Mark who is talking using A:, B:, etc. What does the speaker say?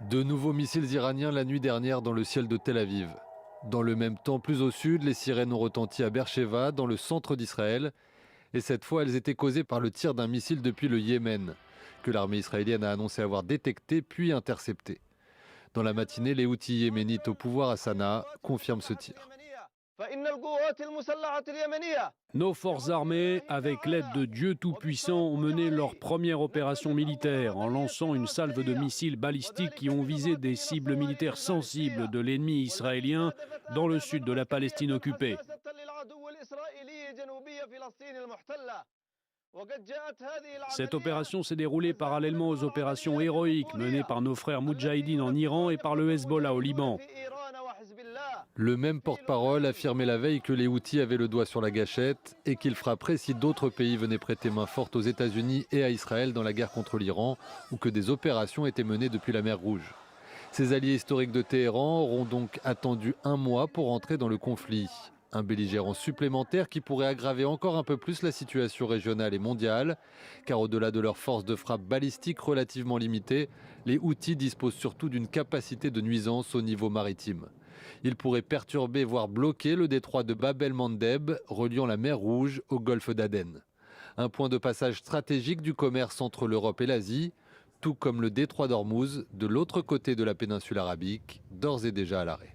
A: De nouveaux missiles iraniens la nuit dernière dans le ciel de Tel Aviv. Dans le même temps, plus au sud, les sirènes ont retenti à Beersheva, dans le centre d'Israël. Et cette fois, elles étaient causées par le tir d'un missile depuis le Yémen, que l'armée israélienne a annoncé avoir détecté puis intercepté. Dans la matinée, les Houthis yéménites au pouvoir à Sanaa confirment ce tir.
B: Nos forces armées, avec l'aide de Dieu Tout-Puissant, ont mené leur première opération militaire en lançant une salve de missiles balistiques qui ont visé des cibles militaires sensibles de l'ennemi israélien dans le sud de la Palestine occupée. Cette opération s'est déroulée parallèlement aux opérations héroïques menées par nos frères Moudjahidines en Iran et par le Hezbollah au Liban.
A: Le même porte-parole affirmait la veille que les Houthis avaient le doigt sur la gâchette et qu'ils frapperaient si d'autres pays venaient prêter main forte aux États-Unis et à Israël dans la guerre contre l'Iran ou que des opérations étaient menées depuis la mer Rouge. Ces alliés historiques de Téhéran auront donc attendu un mois pour entrer dans le conflit. Un belligérant supplémentaire qui pourrait aggraver encore un peu plus la situation régionale et mondiale, car au-delà de leurs forces de frappe balistiques relativement limitées, les Houthis disposent surtout d'une capacité de nuisance au niveau maritime. Ils pourraient perturber, voire bloquer le détroit de Bab el-Mandeb, reliant la mer Rouge au golfe d'Aden. Un point de passage stratégique du commerce entre l'Europe et l'Asie, tout comme le détroit d'Ormuz, de l'autre côté de la péninsule arabique, d'ores et déjà à l'arrêt.